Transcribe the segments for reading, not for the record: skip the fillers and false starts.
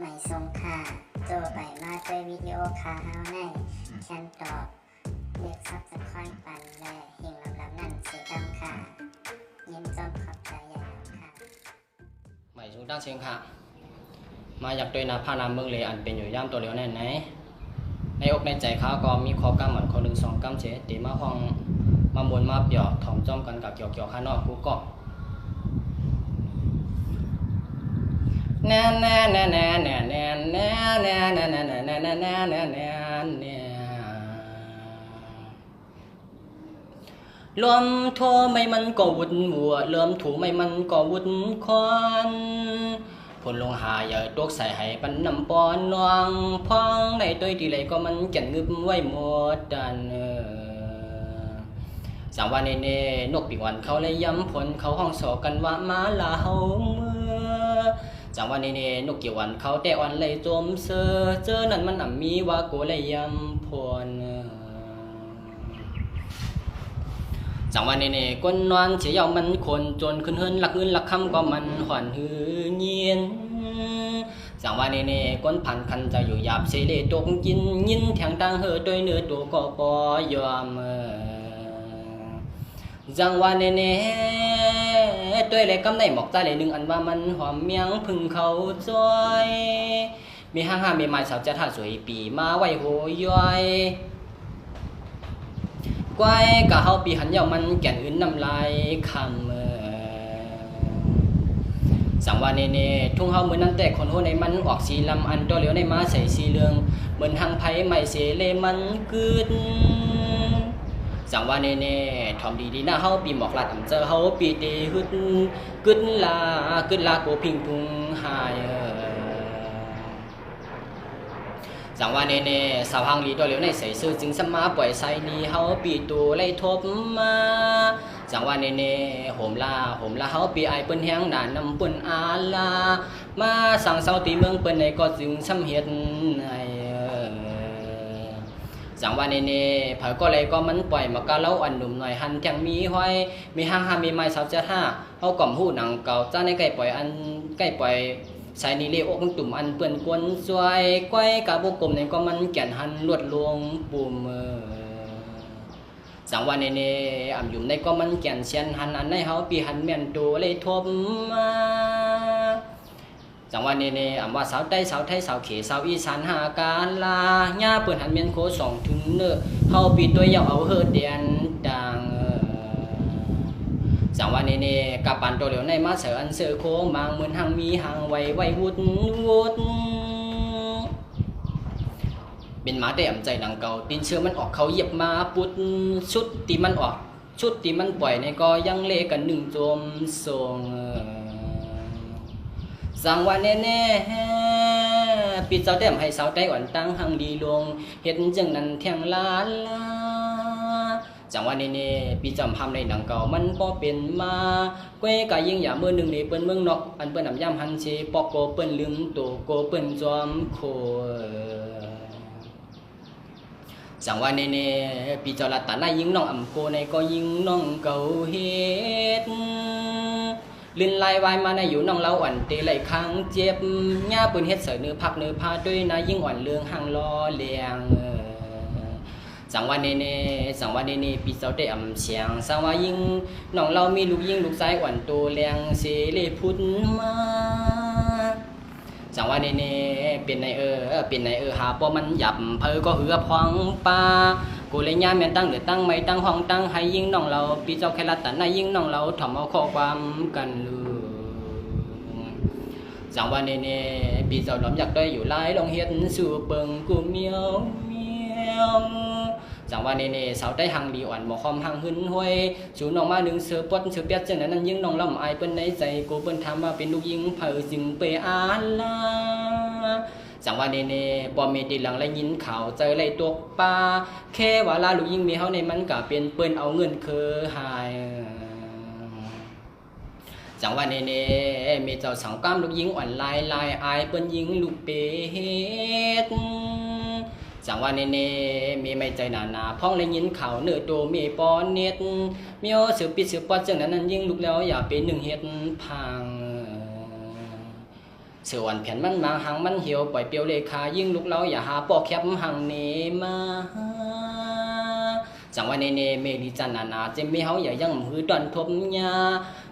ไม่ทรงค่าโจไปมาด้วยวิดีโอคาเฮาในแคนตอบเรียกซับสไครป์ปันและหิ่งลำนั่นเสียดำค่ะยินจอมขอบใจใหญ่ค่ะหมายchúng ta xemค่ะมาจากโดยนาพานามเมืองเลยอันเป็นอยู่ย่ำตัวเหลียวแน่นไหนในอกในใจเขาก็มีคอกำเหมือนคนหนึ่งสองกำเฉตีมาห้องมามวนมาเปียกถ่อมจ้อมกันกับเกี่ยวข้างนอกกูก็แน่แน่แน่แน่แน่แน่แน่แน่แน่แน่แน่แน่แน่แน่แน่แน่รวมทั่วไม่มันก็วุ่นวัวเริ่มถูไม่มันก็วุ่นควันผลลงหาอย่าตกใส่ให้ปันน้ำปอนนวงพังในตัวที่ไรก็มันแก่นงึบไว้หมดดันสังวันเน่นกปีกวันเขาเลยย้ำผลเขาห้องสอกันว่ามาลาเฮาเมื่อจังวันเน่นกเกี่ยววันเขาแต่อ่อนเลยจมเสือเจอนั่นมันมีว่ากูเลยย้ำผลจังวันนี้ก้นนอนเฉียวมันคนจนขึ้นเฮินหลักเงินหลักคำก็มันหอนหือเงียนจังวันนี้ก้นพันคันจะอยู่หยาบเสเลตกกินยินแทงตังเฮอโดยเนื้อตัวก็ปอยอมจังวันนี้ด้วยเลยกำในหมอกใจเลยหนึ่งอันว่ามันหอมเมียงพึ่งเขาจอยมีห้างมีไม้สาวจะท่าสวยปีมาไว้โหย้อยกวยกะเฮาปีหันยาวมันแก่นอื่นน้ำลายคำสังวาเนทุ่งเฮาเหมือนนั้นแต่คนโหในมันออกสีลำอันตัวเหลียวในมาใส่สีเหลืองเหมือนทางไผไม่เสเลมันกึดสังวาเนทอมดีๆนะเฮาปีหมอกลัดเจอเฮาปีเตหึดกึดลาโกพิงพุงหายจังว่าเน่สาวหังลีตัวเหลียวในใส่ซื้อจึงสมาปล่อยใส่ลีเฮาปีตัวไล่ทบมาจังว่าเน่โหมลาเฮาปีไอเปิ้นแห้งหนานำเปิ้นอาลามาสั่งเซาตีเมืองเปิ้นในก็จึงสำเฮ็ดให้จังว่าเน่เผาก็เลยก็มันปล่อยมากะเล่าอันหนุ่มหน่อยหันแทงมีห้อยมีห้างมีไม้สาวจะท่าเฮาก่อมฮู้หนังเก่าจ้าในใกล้ปล่อยอันใกล้ปล่อยใส่นี่เลอกตุ่มอันเปื่อนกวนสวยก้อยกะบกลมนี่ก็มันแก่นหันลวดลวงปุ่มสังวันนี้อ่ำยุ่มในก็มันแก่นเชียนหันอันในเฮาปีหันแม่นตัวเลยทบมาสังวันนี้อ่ำว่าสาวใต้สาวไทยสาวเขสาวอีสานหากาลาญาเปิ้นหันเมียนโคสองถึงเน้อเฮาปีตัวยาวเอาเฮอเดียนดังจังวันนี้กับปันตัวเหลียวในมาเสืออันเสือโค้งบางเหมือนหังมีหังไว้วุดเป็นหมาได้อ่ำใจหนังเก่าตีนเชื่อมันออกเขาเหยียบมาปุดชุดตีมันออกชุดตีมันปล่อยในก็ยังเล่กันหนึ่งโจมทรงจังวันนี้ปีเจ้าแต้มให้สาวได้อ่อนตั้งหังดีลงเห็นจังนั้นแทงลาจังวันนี้ปีจำพำในหนังเก่ามันพอเป็นมาเก้กายิ่งอย่าเมื่อหนึ่งในเปิ้นเมืองนอกอันเปิ้นน้ำย่ำหันเชปอกโกเปิ้นลืมตัวโกเปิ้นจอมโคจังวันนี้ปีเจ้าละตาหน้ายิ่งน้องอำโกในก็ยิ่งน้องเก่าเฮ็ดลินลายวายมาในอยู่น้องเล่าอ่อนเตะไหลค้างเจ็บหญ้าเปิ้นเฮ็ดเสือเนื้อพักเนื้อพาด้วยนายิ่งอ่อนเลืองห่างล้อเลียงสังวันนี้ปีเจ้าได้อ่ำเสียงสังว่ายิ่งน้องเรามีลูกยิ่งลูกชายอ่อนโตแรงเสเลพุทธมาสังวันนี้เป็นในหาปอมันหยับเพอก็เหือพองปากูเลยย่าแม่นตั้งหรือตั้งไม่ตั้งห้องตั้งให้ยิ่งน้องเราปีเจ้าแค่ละตันให้ยิ่งน้องเราถ่อมเอาข้อความกันลือสังวันนี้ปีเจ้าหลอมอยากได้อยู่หลายลองเฮ็ดสู่เปิงกูเมียวจังวันนี้สาวได้หังดีอ่อนบ่คอมหังหึนห้วยสู่น้องมาหนึ่งเสือปดเสือเปียดจังนั้นยิ่งน้องลำอายเปิ้นในใจกูเปิ้นถามว่าเป็นลูกยิงเผอจึงไปอาลาจังวันนี้บ่มีติหลังและยินข่าวใจเลยตกปลาแค่ว่าลาลูกยิงมีเฮาในมันก็เป็นเปิ้นเอาเงินคือหายจังวันนี้มีเจ้าสังกามลูกยิงอ่อนลายอายเปิ้นยิงลูกเป็ดจังว่านี่มีไม่ใจหนาพ้องเลยยินข่าวเนื้อตัวมีปอนเน็ดมีโอสืบปิดสืบปอดจังนั้นยิ่งลุกแล้วอย่าเป็นหนึ่งเฮ็ดพัง จ เสือวันแผ่นมันมาหังมันเหี่ยวปล่อยเปียวเลขายิ่งลูกเราอย่าหาปอกแคบหังเนมาจังว่าเนเมลิจันนาเจมีเฮาอย่ายังมือดอนทบยา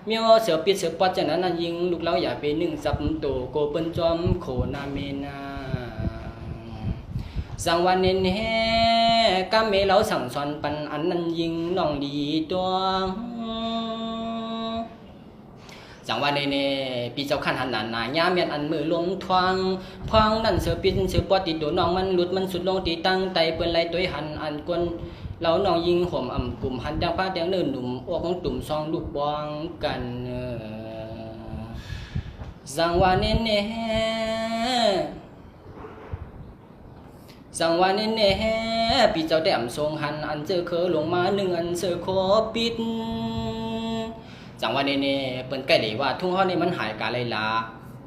เมียวเสือปิดเสือปอดจังนั้นยิงลูกเราอย่าเป็นหนึ่งสับโตโกเปิ้นจอมโคนาเมนาสังวันเนเนกะเมเราสั่งสอนปันอันนั้นยิงน้องดีตัวจังว่าเนปีเจ้าขันหันหนายาเมียนอันมือลมทวงพองนั่นเสือปิดเสือปอดติดตัวน้องมันหลุดมันสุดลงตีตั้งไตเปิ้นไหลตัวหันอันกวนเราน้องยิงห่มอ่ำกลุ่มหันแดงผ้าแดงเนินหนุ่มออกของตุ่มซองลูกบองกันสังว่าเนสังวานิเนปีเจ้าแต้มทรงหันอันเจอเคอลงมาหนึ่งอันเจอขอปิดสังวานิเนเปิ้นใกล้เลยว่าทุ่งฮ้อนี่มันหายกาเลยละ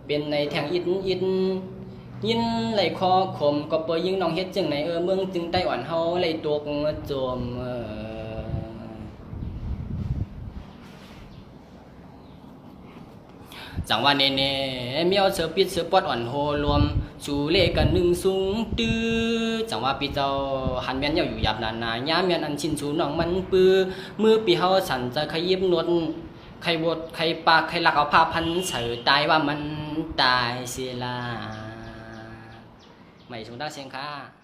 เป็นในแทงอิดยินไหลคอคมก็เปยยิงน้องเฮ็ดจังไหนเมืองจึงไต้อ่อนเฮาไหลตกโจมจังว่าเนเมียวเสือปิดเสือปอดอ่อนโหรวมสู่เลกันหนึ่งสูงตื้อจังว่าปีเจ้าหันแม่นเยาอยู่หยาบนานายามแม่นอันชินสู่น้องมันปื้อมือปีเฮาสั่นจะขยิบนวดใครบดใครปากใครลักเอาผ้าพันเสือตายว่ามันตายเสียละไม่สงได้เสียงค่ะ